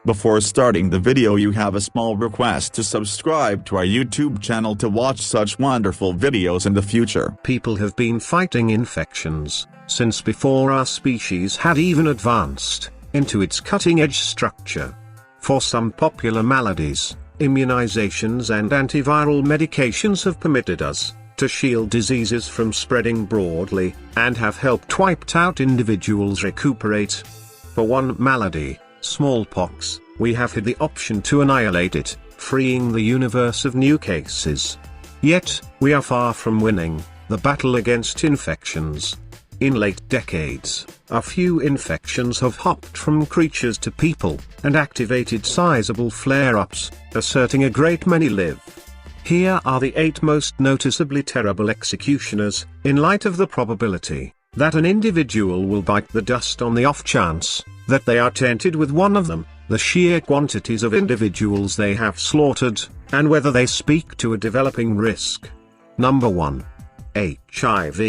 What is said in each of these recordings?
Before starting the video, you have a small request to subscribe to our YouTube channel to watch such wonderful videos in the future. People have been fighting infections since before our species had even advanced into its cutting-edge structure. For some popular maladies, immunizations and antiviral medications have permitted us to shield diseases from spreading broadly, and have helped wipe out individuals recuperate. For one malady, smallpox, we have had the option to annihilate it, freeing the universe of new cases. Yet, we are far from winning the battle against infections. In late decades, a few infections have hopped from creatures to people, and activated sizable flare-ups, asserting a great many live. Here are the 8 most noticeably terrible executioners, in light of the probability that an individual will bite the dust on the off chance that they are tainted with one of them, the sheer quantities of individuals they have slaughtered, and whether they speak to a developing risk. Number 1. HIV.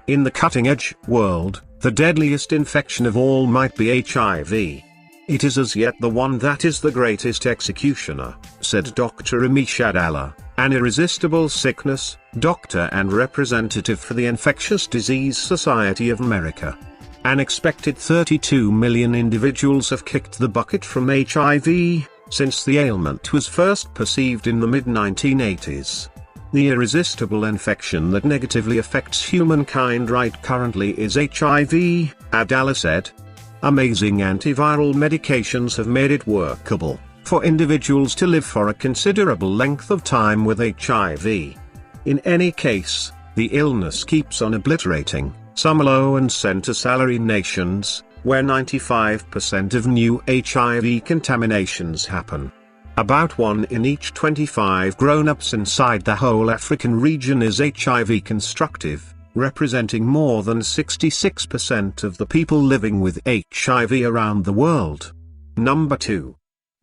In the cutting-edge world, the deadliest infection of all might be HIV. It is as yet the one that is the greatest executioner, said Dr. Imishad Allah, an irresistible sickness doctor and representative for the Infectious Disease Society of America. An expected 32 million individuals have kicked the bucket from HIV since the ailment was first perceived in the mid-1980s. The irresistible infection that negatively affects humankind right currently is HIV, Abdallah said. Amazing antiviral medications have made it workable for individuals to live for a considerable length of time with HIV. In any case, the illness keeps on obliterating some low and center salary nations, where 95% of new HIV contaminations happen. About 1 in each 25 grown-ups inside the whole African region is HIV constructive, representing more than 66% of the people living with HIV around the world. Number 2.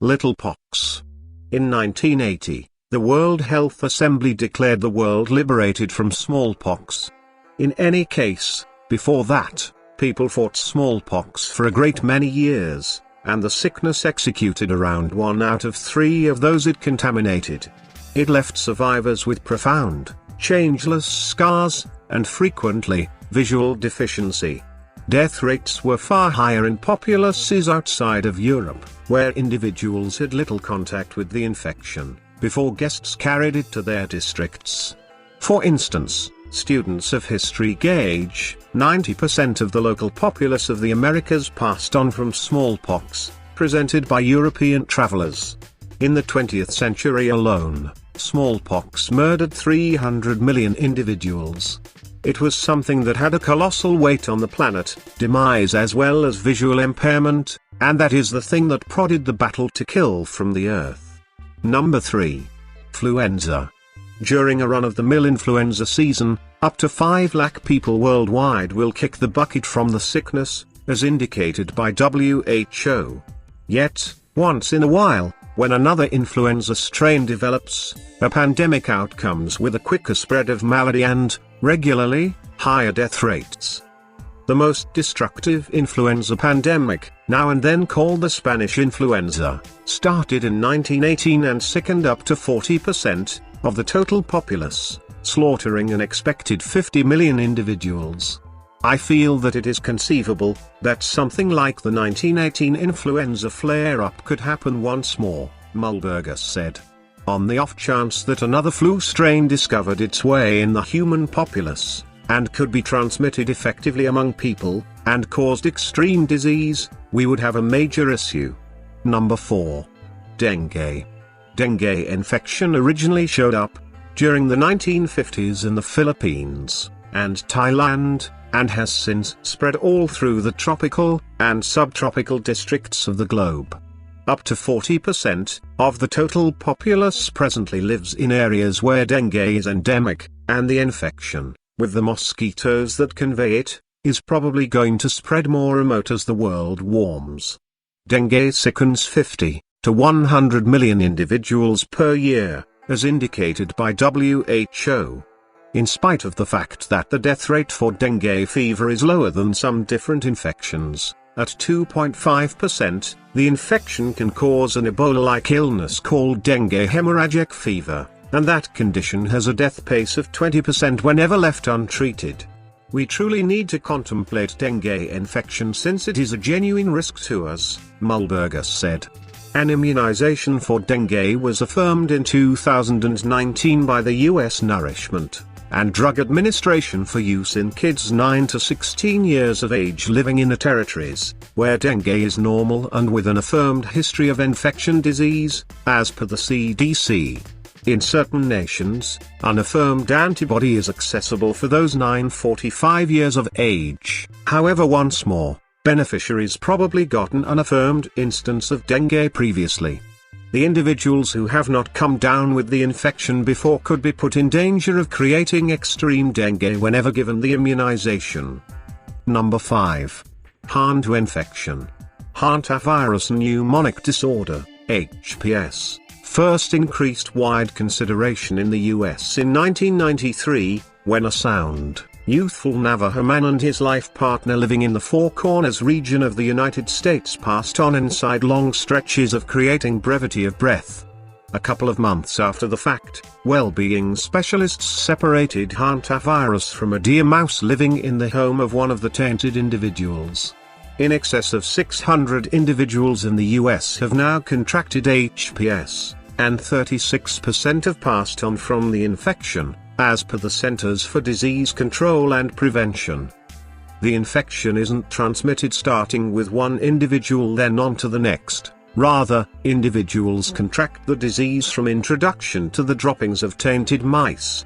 Littlepox. In 1980, the World Health Assembly declared the world liberated from smallpox. In any case, before that, people fought smallpox for a great many years, and the sickness executed around 1 out of 3 of those it contaminated. It left survivors with profound, changeless scars, and frequently, visual deficiency. Death rates were far higher in populaces outside of Europe, where individuals had little contact with the infection before guests carried it to their districts. For instance, students of history gauge 90% of the local populace of the Americas passed on from smallpox, presented by European travelers. In the 20th century alone, smallpox murdered 300 million individuals. It was something that had a colossal weight on the planet, demise as well as visual impairment, and that is the thing that prodded the battle to kill from the earth. Number 3. Influenza. During a run-of-the-mill influenza season, up to 5 lakh people worldwide will kick the bucket from the sickness, as indicated by WHO. Yet, once in a while, when another influenza strain develops, a pandemic outcomes with a quicker spread of malady and, regularly, higher death rates. The most destructive influenza pandemic, now and then called the Spanish influenza, started in 1918 and sickened up to 40% of the total populace, slaughtering an expected 50 million individuals. I feel that it is conceivable that something like the 1918 influenza flare-up could happen once more, Mulberger said. On the off chance that another flu strain discovered its way in the human populace, and could be transmitted effectively among people, and caused extreme disease, we would have a major issue. Number 4. Dengue. Dengue infection originally showed up during the 1950s in the Philippines and Thailand, and has since spread all through the tropical and subtropical districts of the globe. Up to 40% of the total populace presently lives in areas where dengue is endemic, and the infection, with the mosquitoes that convey it, is probably going to spread more remote as the world warms. Dengue sickens 50 to 100 million individuals per year, as indicated by WHO. In spite of the fact that the death rate for dengue fever is lower than some different infections, At 2.5%, the infection can cause an Ebola-like illness called dengue hemorrhagic fever, and that condition has a death pace of 20% whenever left untreated. We truly need to contemplate dengue infection since it is a genuine risk to us, Mulberger said. An immunization for dengue was affirmed in 2019 by the U.S. Nourishment and Drug Administration for use in kids 9 to 16 years of age living in the territories where dengue is normal and with an affirmed history of infection disease, as per the CDC. In certain nations, unaffirmed antibody is accessible for those 9–45 years of age. However, once more, beneficiaries probably got an unaffirmed instance of dengue previously. The individuals who have not come down with the infection before could be put in danger of creating extreme dengue whenever given the immunization. Number 5. Hantu infection. Hantavirus pneumonic disorder, HPS, first increased wide consideration in the US in 1993, when a sound, youthful Navajo man and his life partner living in the Four Corners region of the United States passed on inside long stretches of creating brevity of breath. A couple of months after the fact, well-being specialists separated Hantavirus from a deer mouse living in the home of one of the tainted individuals. In excess of 600 individuals in the US have now contracted HPS, and 36% have passed on from the infection, as per the Centers for Disease Control and Prevention. The infection isn't transmitted starting with one individual then on to the next. Rather, individuals contract the disease from introduction to the droppings of tainted mice.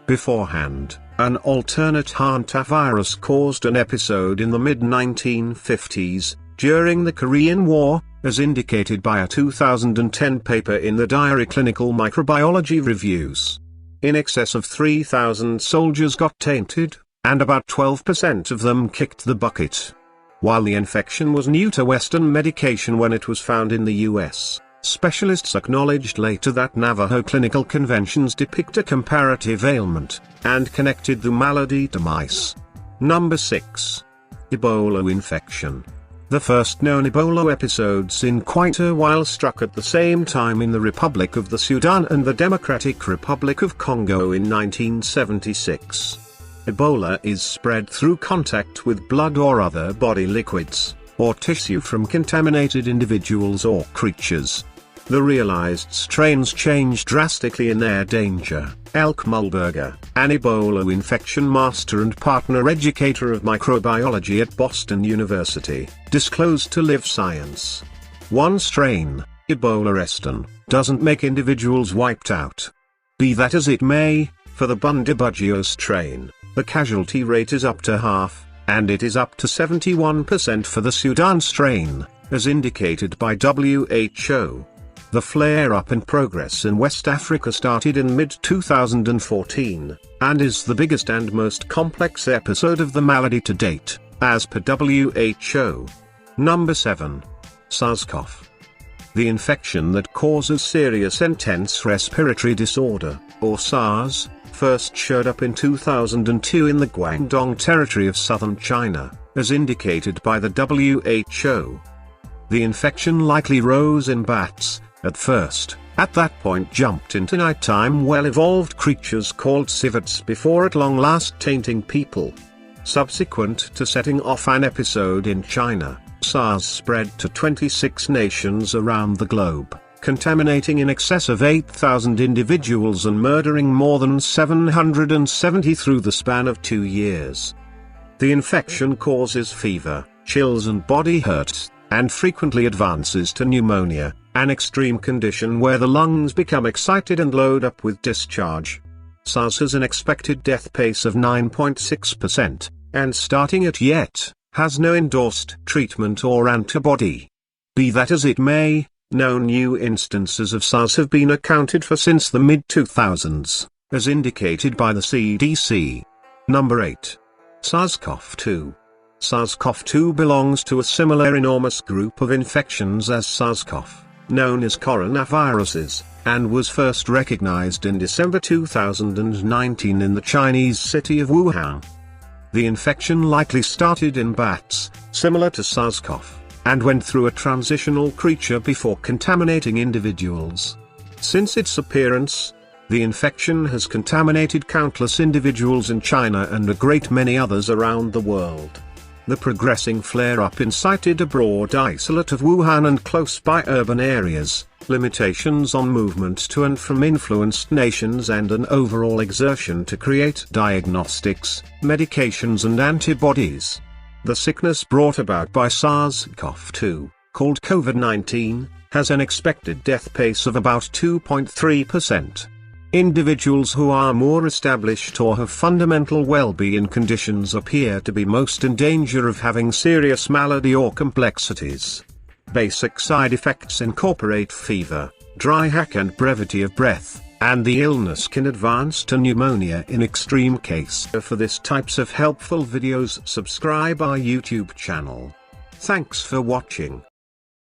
Beforehand, an alternate hantavirus caused an episode in the mid-1950s, during the Korean War, as indicated by a 2010 paper in the Diary Clinical Microbiology Reviews. In excess of 3,000 soldiers got tainted, and about 12% of them kicked the bucket. While the infection was new to Western medication when it was found in the US, specialists acknowledged later that Navajo clinical conventions depict a comparative ailment, and connected the malady to mice. Number 6. Ebola infection. The first known Ebola episodes in quite a while struck at the same time in the Republic of the Sudan and the Democratic Republic of Congo in 1976. Ebola is spread through contact with blood or other body liquids, or tissue from contaminated individuals or creatures. The realized strains change drastically in their danger. Elke Mulberger, an Ebola infection master and partner educator of microbiology at Boston University, disclosed to Live Science. One strain, Ebola reston, doesn't make individuals wiped out. Be that as it may, for the Bundibugyo strain, the casualty rate is up to half, and it is up to 71% for the Sudan strain, as indicated by WHO. The flare-up in progress in West Africa started in mid-2014, and is the biggest and most complex episode of the malady to date, as per WHO. Number 7. SARS Cough. The infection that causes serious intense respiratory disorder, or SARS, first showed up in 2002 in the Guangdong territory of southern China, as indicated by the WHO. The infection likely rose in bats, at first, at that point jumped into nighttime well-evolved creatures called civets before at long last tainting people. Subsequent to setting off an episode in China, SARS spread to 26 nations around the globe, contaminating in excess of 8,000 individuals and murdering more than 770 through the span of 2 years. The infection causes fever, chills and body hurts, and frequently advances to pneumonia, an extreme condition where the lungs become excited and load up with discharge. SARS has an expected death pace of 9.6%, and starting at yet, has no endorsed treatment or antibody. Be that as it may, no new instances of SARS have been accounted for since the mid-2000s, as indicated by the CDC. Number 8. SARS-CoV-2. SARS-CoV-2 belongs to a similar enormous group of infections as SARS-CoV, known as coronaviruses, and was first recognized in December 2019 in the Chinese city of Wuhan. The infection likely started in bats, similar to SARS Cough, and went through a transitional creature before contaminating individuals. Since its appearance, the infection has contaminated countless individuals in China and a great many others around the world. The progressing flare-up incited a broad isolate of Wuhan and close-by urban areas, limitations on movement to and from influenced nations, and an overall exertion to create diagnostics, medications and antibodies. The sickness brought about by SARS-CoV-2, called COVID-19, has an expected death pace of about 2.3%. Individuals who are more established or have fundamental well-being conditions appear to be most in danger of having serious malady or complexities. Basic side effects incorporate fever, dry hack and brevity of breath, and the illness can advance to pneumonia in extreme case. For this types of helpful videos, subscribe our YouTube channel. Thanks for watching.